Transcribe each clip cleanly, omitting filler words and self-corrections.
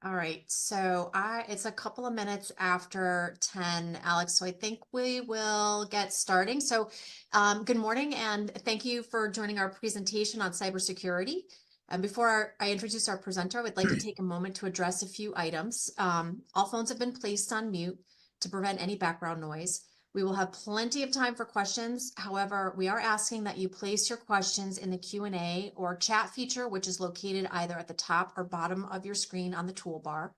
All right, so it's a couple of minutes after 10, Alex, so I think we will get starting. So good morning and thank you for joining our presentation on cybersecurity. And before I introduce our presenter, I would like to take a moment to address a few items. All phones have been placed on mute to prevent any background noise. We will have plenty of time for questions. However, we are asking that you place your questions in the Q&A or chat feature, which is located either at the top or bottom of your screen on the toolbar.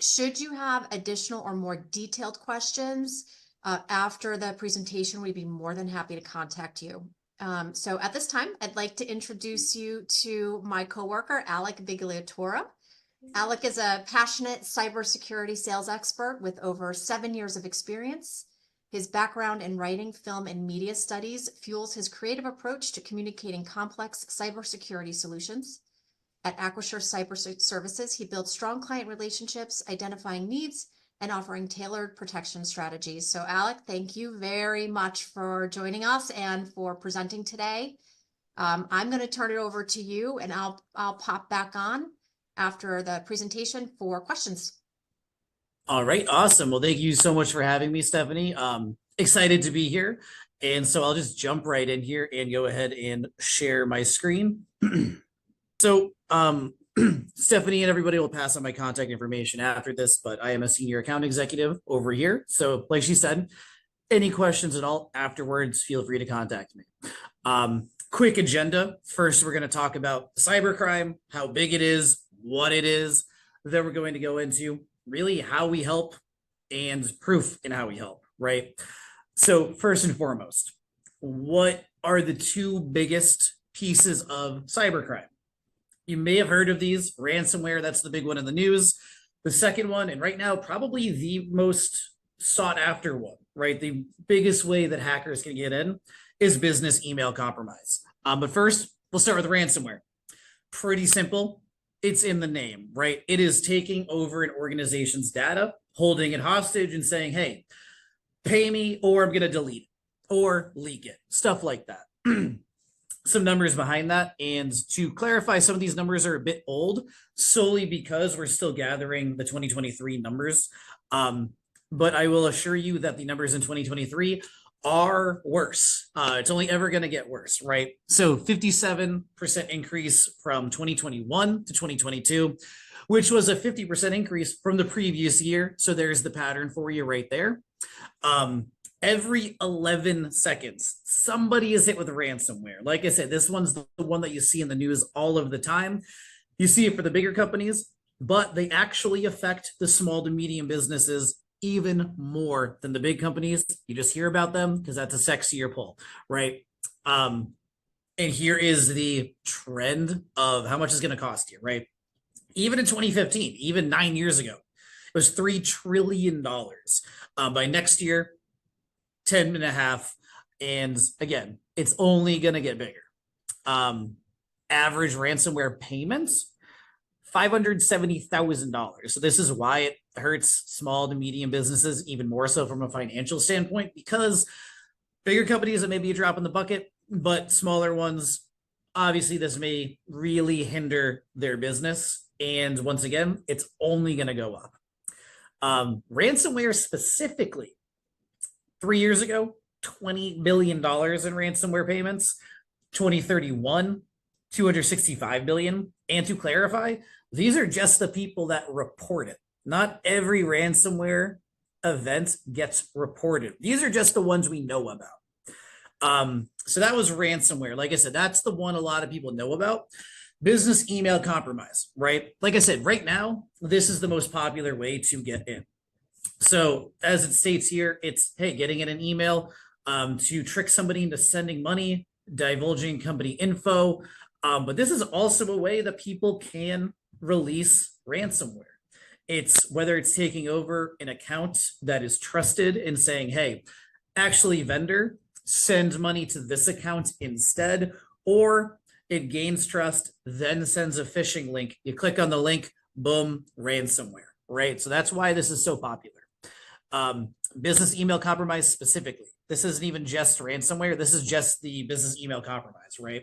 Should you have additional or more detailed questions after the presentation, we'd be more than happy to contact you. So at this time, I'd like to introduce you to my coworker, Alec Vigliatora. Alec is a passionate cybersecurity sales expert with over 7 years of experience. His background in writing, film, and media studies fuels his creative approach to communicating complex cybersecurity solutions. At Acrisure Cyber Services, he builds strong client relationships, identifying needs, and offering tailored protection strategies. So Alec, thank you very much for joining us and for presenting today. I'm going to turn it over to you, and I'll pop back on after the presentation for questions. All right, awesome. Well, thank you so much for having me, Stephanie. Excited to be here. And so I'll just jump right in here and go ahead and share my screen. So Stephanie and everybody will pass on my contact information after this, but I am a senior account executive over here. So like she said, any questions at all afterwards, feel free to contact me. Quick agenda. First, we're going to talk about cybercrime, how big it is, what it is. Then we're going to go into really how we help and proof in how we help, right? So first and foremost, what are the two biggest pieces of cybercrime? You may have heard of these. Ransomware, that's the big one in the news. The second one, and right now probably the most sought after one, right? The biggest way that hackers can get in is business email compromise. But first, we'll start with ransomware. Pretty simple. It's in the name, right? It is taking over an organization's data, holding it hostage and saying, hey, pay me or I'm going to delete it or leak it, stuff like that. Some numbers behind that. And to clarify, some of these numbers are a bit old solely because we're still gathering the 2023 numbers. But I will assure you that the numbers in 2023 are worse. It's only ever going to get worse, right? So 57% increase from 2021 to 2022, which was a 50% increase from the previous year. So there's the pattern for you right there. Every 11 seconds, somebody is hit with ransomware. Like I said, this one's the one that you see in the news all of the time. You see it for the bigger companies, but they actually affect the small to medium businesses even more than the big companies. You just hear about them because that's a sexier pull, right? And here is the trend of how much it's going to cost you, right? Even in 2015, even 9 years ago, it was $3 trillion. By next year, 10.5. And again, it's only going to get bigger. Average ransomware payments, $570,000. So this is why it hurts small to medium businesses even more so from a financial standpoint, because bigger companies, it may be a drop in the bucket, but smaller ones, obviously this may really hinder their business. And once again, it's only going to go up. Ransomware specifically, 3 years ago, $20 billion in ransomware payments. 2031, $265 billion. And to clarify, these are just the people that report it. Not every ransomware event gets reported. These are just the ones we know about. So that was ransomware. Like I said, that's the one a lot of people know about. Business email compromise, right? Like I said, right now, this is the most popular way to get in. So as it states here, it's, hey, getting in an email to trick somebody into sending money, divulging company info. But this is also a way that people can release ransomware. It's whether it's taking over an account that is trusted and saying, hey, actually, vendor, send money to this account instead, or it gains trust, then sends a phishing link. You click on the link, boom, ransomware, right? So that's why this is so popular. Business email compromise specifically. This isn't even just ransomware. This is just the business email compromise, right?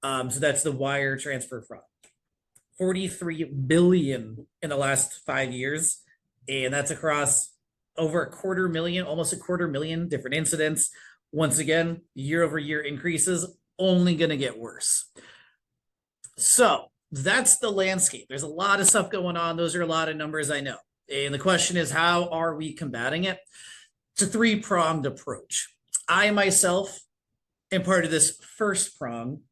So that's the wire transfer fraud. 43 billion in the last 5 years. And that's across over a quarter million, almost a quarter million different incidents. Once again, year over year increases, only going to get worse. So that's the landscape. There's a lot of stuff going on. Those are a lot of numbers, I know. And the question is, how are we combating it? It's a three-pronged approach. I myself am part of this first prong,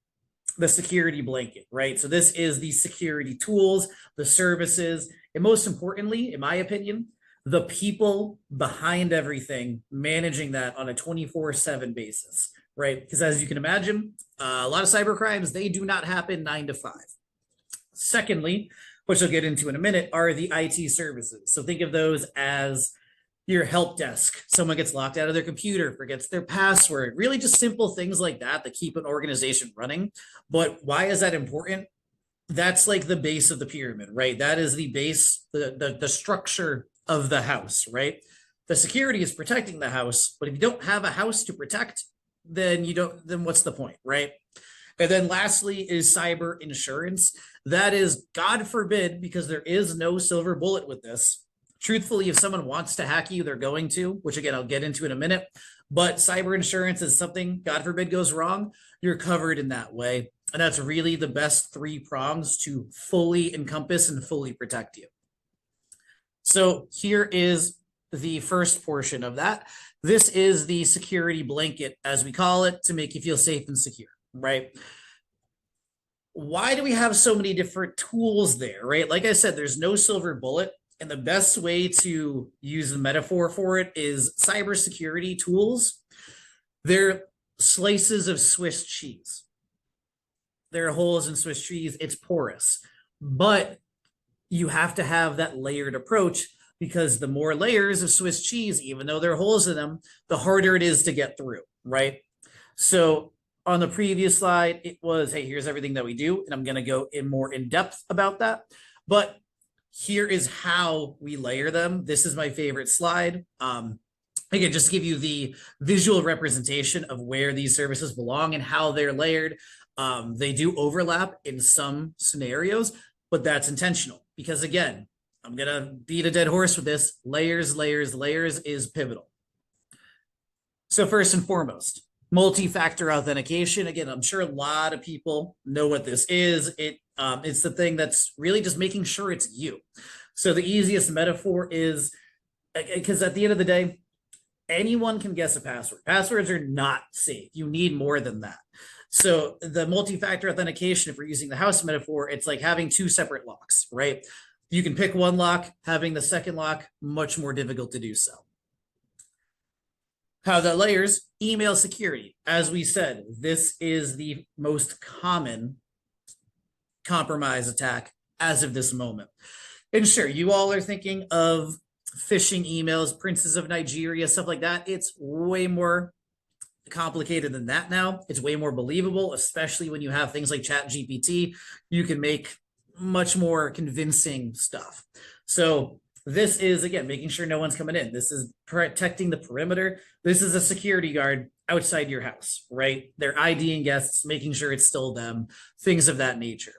the security blanket, right? So this is the security tools, the services, and most importantly, in my opinion, the people behind everything managing that on a 24/7 basis, right? Because as you can imagine, a lot of cyber crimes, they do not happen 9 to 5. Secondly, which I'll get into in a minute, are the IT services. So think of those as your help desk. Someone gets locked out of their computer, forgets their password, really just simple things like that that keep an organization running. But why is that important? That's like the base of the pyramid, right? That is the base, the structure of the house, right? The security is protecting the house, but if you don't have a house to protect, then then what's the point, right? And then lastly is cyber insurance. That is, God forbid, because there is no silver bullet with this. Truthfully, if someone wants to hack you, they're going to, which again, I'll get into in a minute. But cyber insurance is something, God forbid, goes wrong, you're covered in that way. And that's really the best three prongs to fully encompass and fully protect you. So here is the first portion of that. This is the security blanket, as we call it, to make you feel safe and secure, right? Why do we have so many different tools there, right? Like I said, there's no silver bullet. And the best way to use the metaphor for it is cybersecurity tools. They're slices of Swiss cheese. There are holes in Swiss cheese. It's porous. But you have to have that layered approach, because the more layers of Swiss cheese, even though there are holes in them, the harder it is to get through, right? So on the previous slide, it was, hey, here's everything that we do. And I'm going to go in more in depth about that. But here is how we layer them. This is my favorite slide. Again, just to give you the visual representation of where these services belong and how they're layered. They do overlap in some scenarios, but that's intentional because, again, I'm going to beat a dead horse with this. Layers, layers, layers is pivotal. So first and foremost, multi-factor authentication. Again, I'm sure a lot of people know what this is. It's the thing that's really just making sure it's you. So the easiest metaphor is, because at the end of the day, anyone can guess a password. Passwords are not safe. You need more than that. So the multi-factor authentication, if we're using the house metaphor, it's like having two separate locks, right? You can pick one lock, having the second lock, much more difficult to do so. How that layers, email security. As we said, this is the most common compromise attack as of this moment. And sure, you all are thinking of phishing emails, Princes of Nigeria, stuff like that. It's way more complicated than that now. It's way more believable, especially when you have things like ChatGPT. You can make much more convincing stuff. So this is, again, making sure no one's coming in. This is protecting the perimeter. This is a security guard outside your house, right? They're IDing guests, making sure it's still them, things of that nature.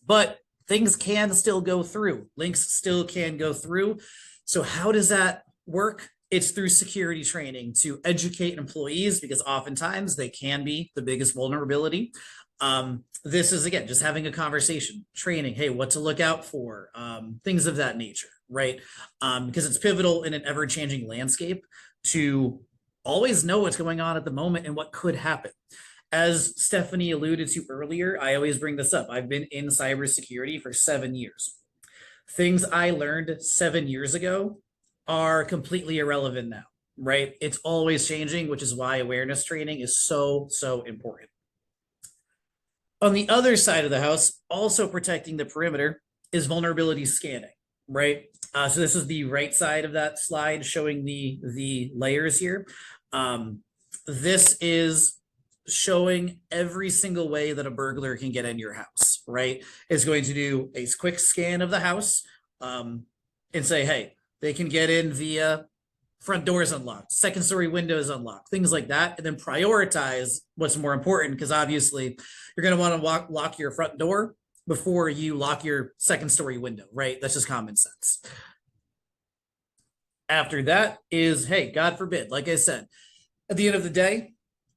But things can still go through. Links still can go through. So how does that work? It's through security training to educate employees, because oftentimes they can be the biggest vulnerability. This is, again, just having a conversation, training, hey, what to look out for, things of that nature, right? Because it's pivotal in an ever-changing landscape to always know what's going on at the moment and what could happen. As Stephanie alluded to earlier, I always bring this up. I've been in cybersecurity for 7 years. Things I learned 7 years ago are completely irrelevant now, right? It's always changing, which is why awareness training is so, so important. On the other side of the house, also protecting the perimeter, is vulnerability scanning, right? So this is the right side of that slide showing the layers here. This is showing every single way that a burglar can get in your house, right? It's going to do a quick scan of the house and say, hey, they can get in via front doors unlocked, second story windows unlocked, things like that, and then prioritize what's more important, because obviously you're going to want to lock your front door before you lock your second story window, right? That's just common sense. After that is, hey, God forbid, like I said, at the end of the day,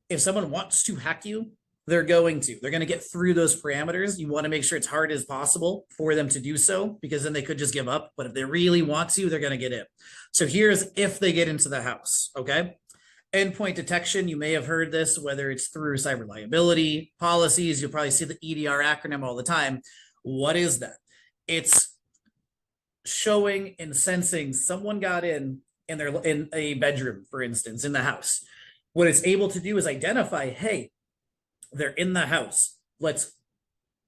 if someone wants to hack you, they're going to. They're going to get through those parameters. You want to make sure it's hard as possible for them to do so, because then they could just give up. But if they really want to, they're going to get in. So here's if they get into the house, okay? Endpoint detection, you may have heard this, whether it's through cyber liability policies. You'll probably see the EDR acronym all the time. What is that? It's showing and sensing someone got in a bedroom, for instance, in the house. What it's able to do is identify, hey, they're in the house. Let's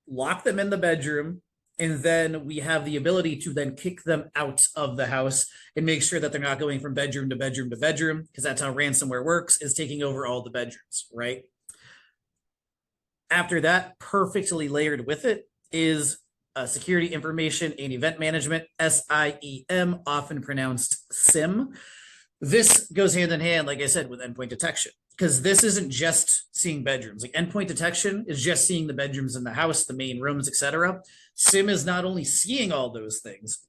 lock them in the bedroom. And then we have the ability to then kick them out of the house and make sure that they're not going from bedroom to bedroom to bedroom, because that's how ransomware works, is taking over all the bedrooms, right? After that, perfectly layered with it is security information and event management, SIEM, often pronounced SIM. This goes hand in hand, like I said, with endpoint detection, because this isn't just seeing bedrooms. Like endpoint detection is just seeing the bedrooms in the house, the main rooms, etc. SIM is not only seeing all those things,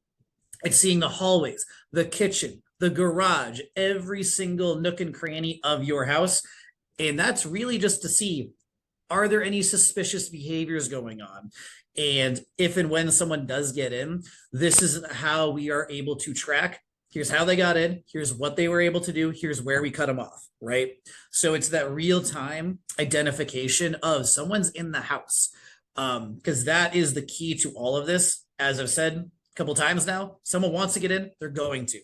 it's seeing the hallways, the kitchen, the garage, every single nook and cranny of your house. And that's really just to see, are there any suspicious behaviors going on? And if and when someone does get in, this is how we are able to track. Here's how they got in. Here's what they were able to do. Here's where we cut them off, right? So it's that real-time identification of someone's in the house, because that is the key to all of this. As I've said a couple times now, someone wants to get in, they're going to.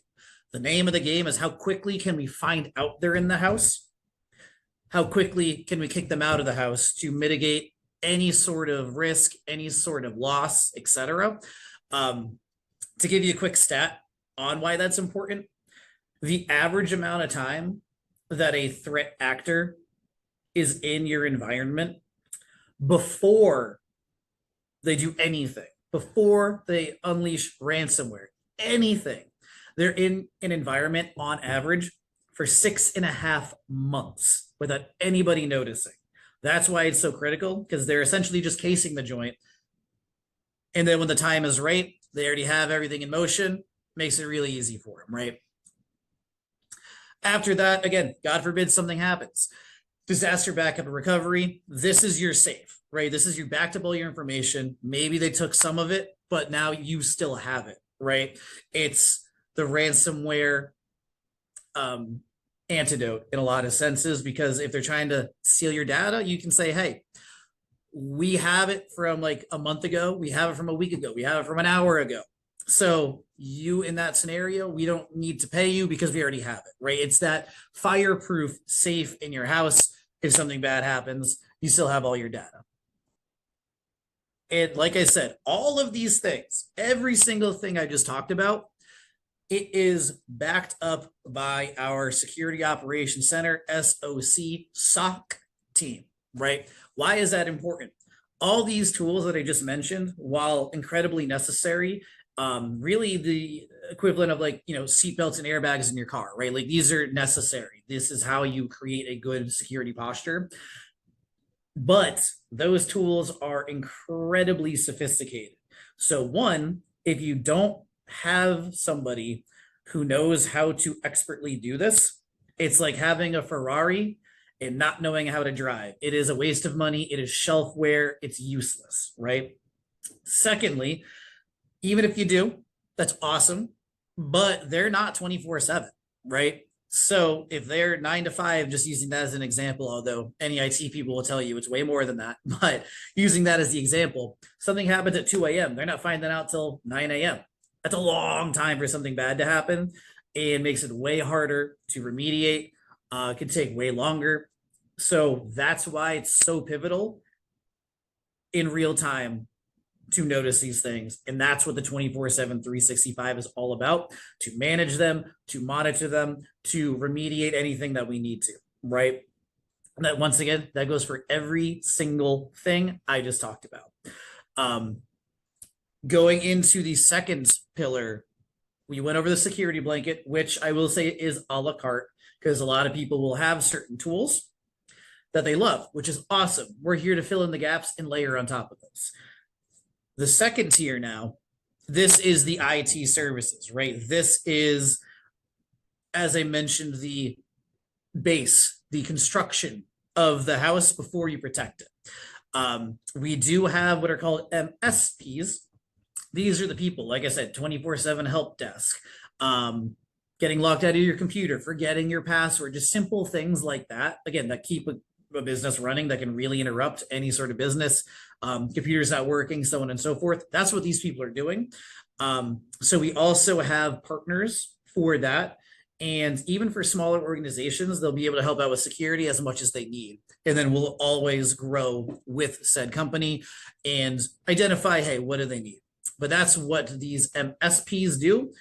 The name of the game is how quickly can we find out they're in the house? How quickly can we kick them out of the house to mitigate any sort of risk, any sort of loss, etc. To give you a quick stat on why that's important, the average amount of time that a threat actor is in your environment before they do anything, before they unleash ransomware, anything, they're in an environment on average for 6.5 months without anybody noticing. That's why it's so critical, because they're essentially just casing the joint. And then when the time is right, they already have everything in motion, makes it really easy for them, right? After that, again, God forbid something happens. Disaster backup and recovery, this is your safe, right? This is your backed up all your information. Maybe they took some of it, but now you still have it, right? It's the ransomware antidote in a lot of senses, because if they're trying to steal your data, you can say, hey, we have it from like a month ago, we have it from a week ago, we have it from an hour ago. So you, in that scenario, we don't need to pay you because we already have it, right? It's that fireproof safe in your house. If something bad happens, you still have all your data. And like I said, all of these things, every single thing I just talked about, it is backed up by our Security Operations Center, SOC team, right? Why is that important? All these tools that I just mentioned, while incredibly necessary, really the equivalent of like, seatbelts and airbags in your car, right? Like these are necessary. This is how you create a good security posture. But those tools are incredibly sophisticated. So one, if you don't have somebody who knows how to expertly do this, it's like having a Ferrari and not knowing how to drive. It is a waste of money. It is shelfware. It's useless, right? Secondly, even if you do, that's awesome, but they're not 24/7, right? So if they're 9 to 5, just using that as an example, although any IT people will tell you it's way more than that, but using that as the example, something happens at 2 a.m. They're not finding out till 9 a.m. That's a long time for something bad to happen, and makes it way harder to remediate. It can take way longer. So that's why it's so pivotal in real time to notice these things. And that's what the 24/7, 365 is all about, to manage them, to monitor them, to remediate anything that we need to, right? And that, once again, that goes for every single thing I just talked about. Going into the second pillar, we went over the security blanket, which I will say is a la carte, because a lot of people will have certain tools that they love, which is awesome. We're here to fill in the gaps and layer on top of those. The second tier now, this is the IT services, right? This is, as I mentioned, the base, the construction of the house before you protect it. We do have what are called MSPs. These are the people, like I said, 24/7 help desk, getting locked out of your computer, forgetting your password, just simple things like that. Again, that keep a business running, that can really interrupt any sort of business. Computers not working, so on and so forth. That's what these people are doing. So we also have partners for that. And even for smaller organizations, they'll be able to help out with security as much as they need. And then we'll always grow with said company and identify, hey, what do they need? But that's what these MSPs do.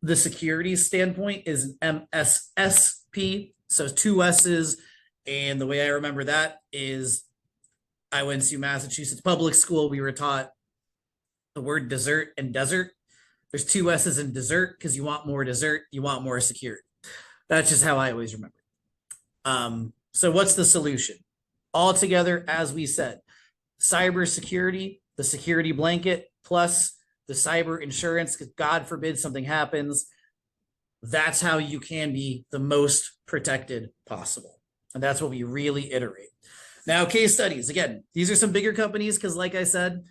The security standpoint is an MSSP, so two S's. And the way I remember that is I went to Massachusetts public school. We were taught the word dessert and desert. There's two S's in dessert because you want more dessert, you want more security. That's just how I always remember. So what's the solution? All together, as we said, cybersecurity, the security blanket, plus the cyber insurance, because God forbid something happens. That's how you can be the most protected possible. And that's what we really iterate. Now, case studies, again, these are some bigger companies because, like I said,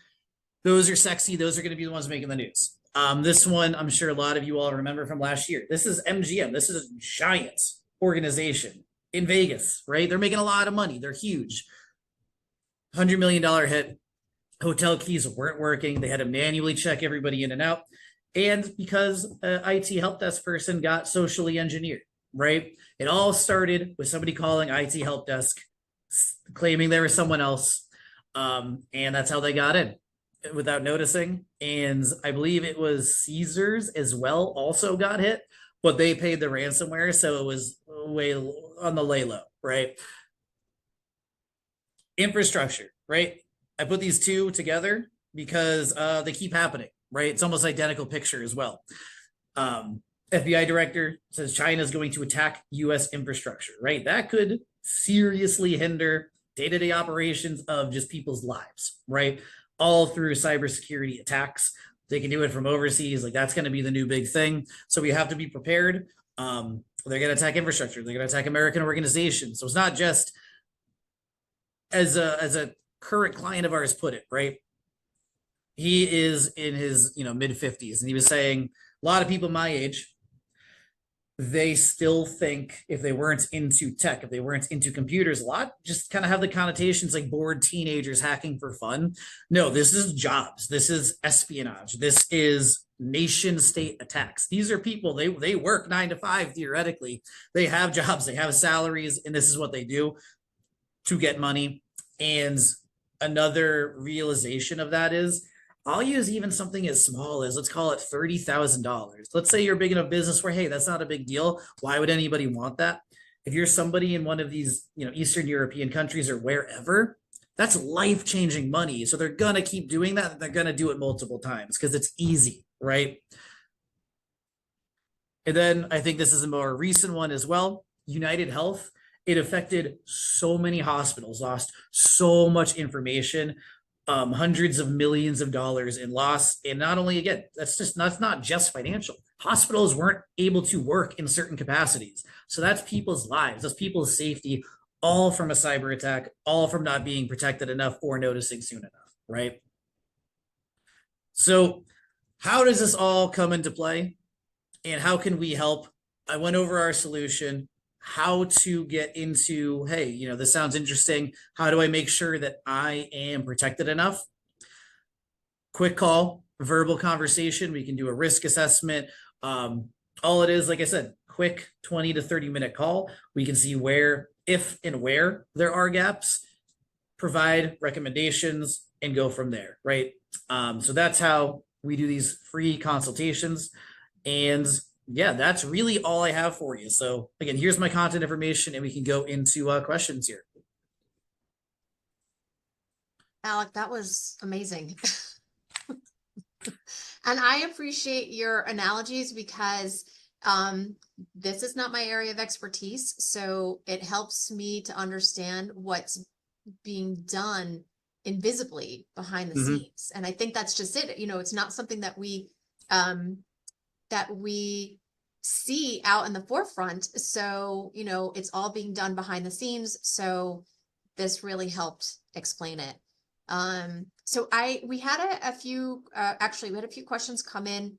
those are sexy. Those are going to be the ones making the news. This one, I'm sure a lot of you all remember from last year. This is MGM. This is a giant organization in Vegas, right? They're making a lot of money. They're huge. $100 million hit. Hotel keys weren't working. They had to manually check everybody in and out. And because an IT help desk person got socially engineered, right? It all started with somebody calling IT help desk, claiming they were someone else. And that's how they got in without noticing. And I believe it was Caesars as well also got hit, but they paid the ransomware. So it was way on the lay low, right? Infrastructure, right? I put these two together because they keep happening, right? It's almost identical picture as well. FBI director says China is going to attack U.S. infrastructure, right? That could seriously hinder day-to-day operations of just people's lives, right? All through cybersecurity attacks. They can do it from overseas. Like that's going to be the new big thing. So we have to be prepared. They're going to attack infrastructure. They're going to attack American organizations. So it's not just as a current client of ours put it, right? He is in his mid 50s, and he was saying a lot of people my age, they still think if they weren't into tech, if they weren't into computers, a lot just kind of have the connotations like bored teenagers hacking for fun. No, this is jobs. This is espionage. This is nation state attacks. These are people, they work 9 to 5 theoretically. They have jobs, they have salaries, and this is what they do to get money. And another realization of that is I'll use even something as small as, let's call it $30,000. Let's say you're big enough business where, hey, that's not a big deal. Why would anybody want that? If you're somebody in one of these, Eastern European countries or wherever, that's life-changing money. So they're going to keep doing that. They're going to do it multiple times because it's easy, right? And then I think this is a more recent one as well. United Health, it affected so many hospitals, lost so much information. Hundreds of millions of dollars in loss. And not only, again, that's not just financial. Hospitals weren't able to work in certain capacities. So that's people's lives, that's people's safety, all from a cyber attack, all from not being protected enough or noticing soon enough, right? So how does this all come into play? And how can we help? I went over our solution, how to get into, hey, this sounds interesting. How do I make sure that I am protected enough? Quick call, verbal conversation. We can do a risk assessment. All it is, like I said, quick 20 to 30-minute call. We can see where, if and where there are gaps, provide recommendations, and go from there, right? So that's how we do these free consultations. And yeah, that's really all I have for you. So again, here's my contact information, and we can go into questions here. Alec, that was amazing. And I appreciate your analogies because this is not my area of expertise. So it helps me to understand what's being done invisibly behind the Mhm. scenes. And I think that's just it. You know, it's not something um, that we see out in the forefront. So, you know, it's all being done behind the scenes. So this really helped explain it. So we had a few, actually we had a few questions come in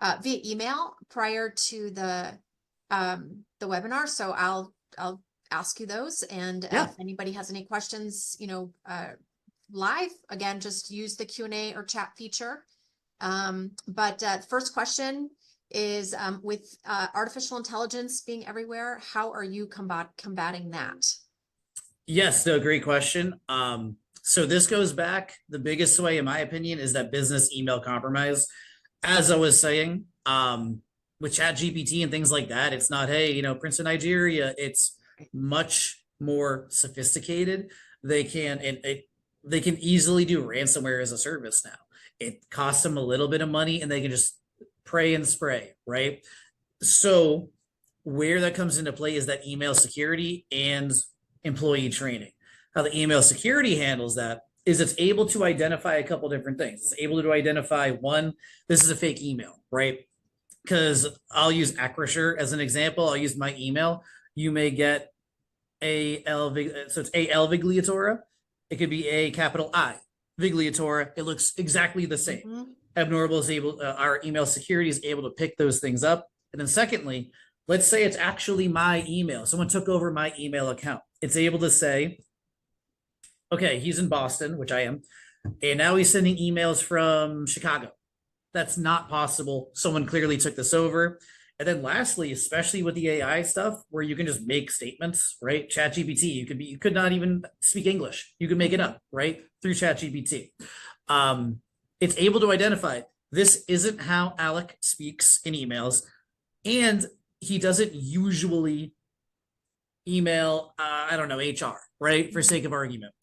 via email prior to the webinar. So I'll ask you those. And Yeah. if anybody has any questions, you know, live, again, just use the Q&A or chat feature. But first question is, with artificial intelligence being everywhere, how are you combating that? Yes, no, great question. So this goes back, the biggest way, in my opinion, is that business email compromise. As I was saying, with Chat GPT and things like that, it's not, hey, Prince of Nigeria. It's much more sophisticated. They can easily do ransomware as a service now. It costs them a little bit of money and they can just pray and spray, right? So where that comes into play is that email security and employee training. How the email security handles that is it's able to identify a couple different things. It's able to identify one, this is a fake email, right? Because I'll use Acrisure as an example. I'll use my email. You may get so it's A.L. Vigliatora. It could be a capital I Vigliatora. It looks exactly the same. Mm-hmm. Abnormal is able, our email security is able to pick those things up. And then secondly, let's say it's actually my email. Someone took over my email account. It's able to say, okay, he's in Boston, which I am, and now he's sending emails from Chicago. That's not possible. Someone clearly took this over. And then lastly, especially with the AI stuff where you can just make statements, right? Chat GPT, you could not even speak English. You could make it up, right? Through Chat GPT. It's able to identify this isn't how Alec speaks in emails. And he doesn't usually email, I don't know, HR, right? For sake of argument.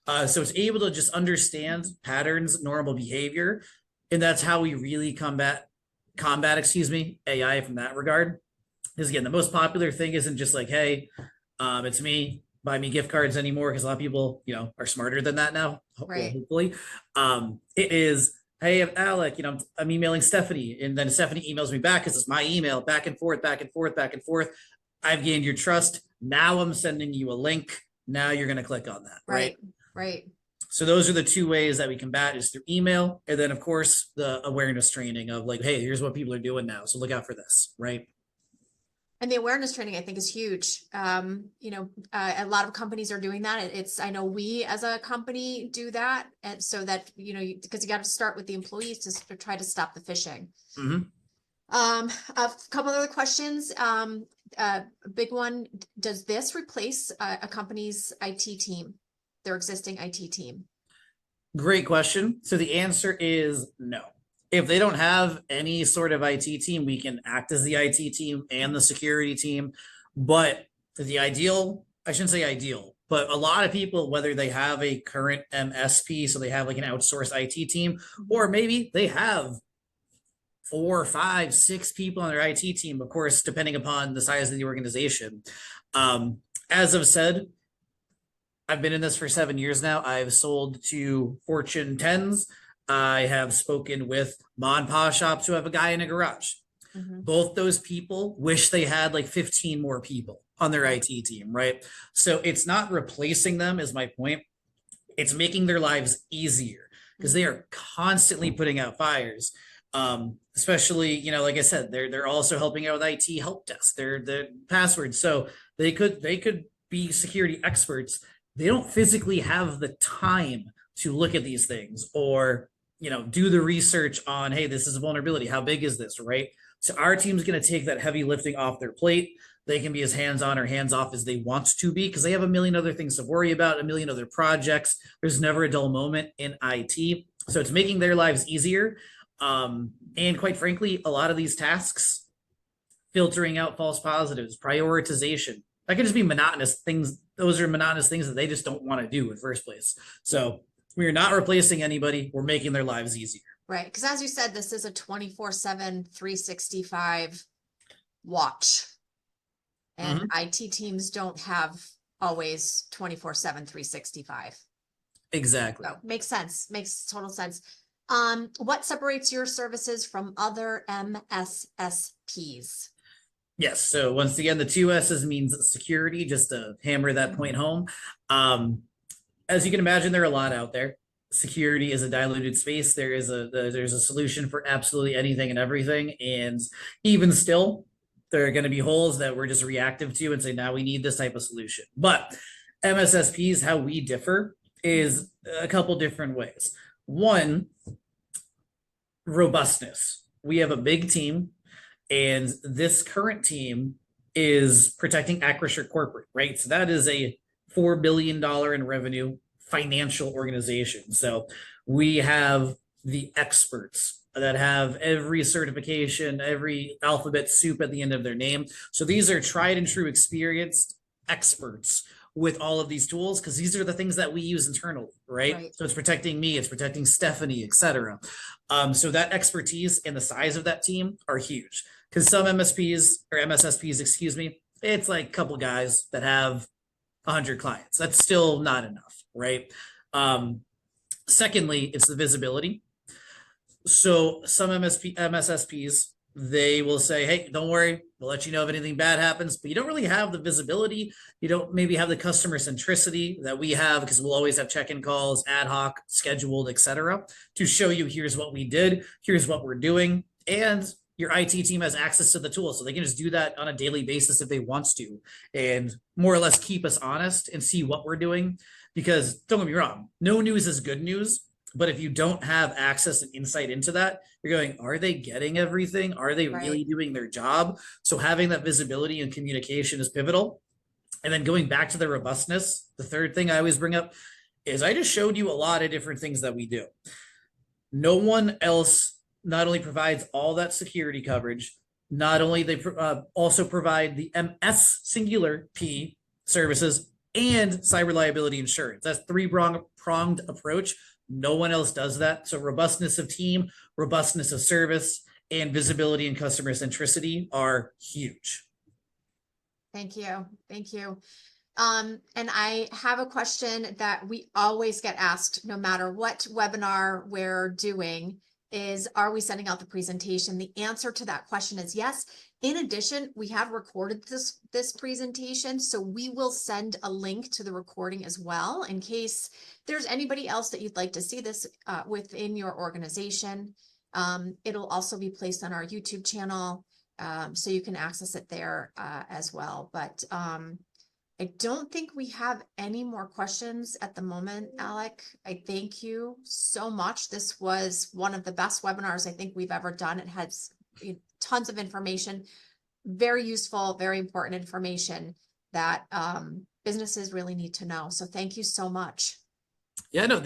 So it's able to just understand patterns, normal behavior, and that's how we really combat, AI from that regard. Because again, the most popular thing isn't just like, hey, it's me, buy me gift cards anymore, because a lot of people, are smarter than that now. Well, Right. hopefully, it is. Hey, Alec, I'm emailing Stephanie, and then Stephanie emails me back because it's my email, back and forth, back and forth, back and forth. I've gained your trust. Now I'm sending you a link. Now you're going to click on that, right? Right. Right. So those are the two ways that we combat is through email. And then of course the awareness training of like, hey, here's what people are doing now. So look out for this, right? And the awareness training, I think, is huge. A lot of companies are doing that. I know we as a company do that. And so that, because you got to start with the employees to try to stop the phishing. Mm-hmm. A couple other questions. A big one, does this replace a company's IT team, their existing IT team? Great question. So the answer is no. If they don't have any sort of IT team, we can act as the IT team and the security team. But the ideal, I shouldn't say ideal, but a lot of people, whether they have a current MSP, so they have like an outsourced IT team, or maybe they have 4, 5, 6 people on their IT team, of course, depending upon the size of the organization. As I've said, I've been in this for 7 years now. I've sold to Fortune 10s. I have spoken with Mon Pa shops who have a guy in a garage. Mm-hmm. Both those people wish they had like 15 more people on their IT team, right? So it's not replacing them, is my point. It's making their lives easier because they are constantly putting out fires. Especially, like I said, they're also helping out with IT help desk. They're the passwords. So they could be security experts. They don't physically have the time to look at these things or do the research on, hey, this is a vulnerability. How big is this, right? So our team's going to take that heavy lifting off their plate. They can be as hands-on or hands-off as they want to be because they have a million other things to worry about, a million other projects. There's never a dull moment in IT. So it's making their lives easier. And quite frankly, a lot of these tasks, filtering out false positives, prioritization, that could just be monotonous things. Those are monotonous things that they just don't want to do in the first place. So we're not replacing anybody. We're making their lives easier. Right. Because as you said, this is a 24/7, 365 watch. And Mhm. IT teams don't have always 24/7, 365. Exactly. So makes sense. Makes total sense. What separates your services from other MSSPs? Yes. So once again, the two S's means security, just to hammer that point home. Um, as you can imagine, there are a lot out there. Security is a diluted space. There's a solution for absolutely anything and everything, and even still, there are going to be holes that we're just reactive to and say now we need this type of solution. But MSSPs, how we differ is a couple different ways. One, robustness. We have a big team, and this current team is protecting Acrisure Corporate, right? So that is a $4 billion in revenue financial organization. So we have the experts that have every certification, every alphabet soup at the end of their name. So these are tried and true experienced experts with all of these tools because these are the things that we use internally, right? Right. So it's protecting me, it's protecting Stephanie, etc. So that expertise and the size of that team are huge because some MSPs or MSSPs, excuse me, it's like a couple guys that have 100 clients. That's still not enough, right? Um, Secondly, it's the visibility. So some MSSPs, they will say, hey, don't worry, we'll let you know if anything bad happens, but you don't really have the visibility. You don't maybe have the customer centricity that we have because we'll always have check-in calls, ad hoc, scheduled, etc., to show you here's what we did, here's what we're doing, and your IT team has access to the tool, so they can just do that on a daily basis if they want to, and more or less keep us honest and see what we're doing. Because don't get me wrong, no news is good news, but if you don't have access and insight into that, you're going, are they getting everything? Are they really Right. doing their job? So having that visibility and communication is pivotal. And then going back to the robustness, the third thing I always bring up is I just showed you a lot of different things that we do. No one else not only provides all that security coverage, not only they also provide the MS singular P services and cyber liability insurance. That's three-pronged approach. No one else does that. So robustness of team, robustness of service, and visibility and customer centricity are huge. Thank you. Thank you. And I have a question that we always get asked, no matter what webinar we're doing, is are we sending out the presentation? The answer to that question is yes. In addition, we have recorded this presentation, so we will send a link to the recording as well in case there's anybody else that you'd like to see this within your organization. It'll also be placed on our YouTube channel, so you can access it there as well. But I don't think we have any more questions at the moment, Alec. I thank you so much. This was one of the best webinars I think we've ever done. It has tons of information, very useful, very important information that businesses really need to know. So thank you so much. Yeah, no,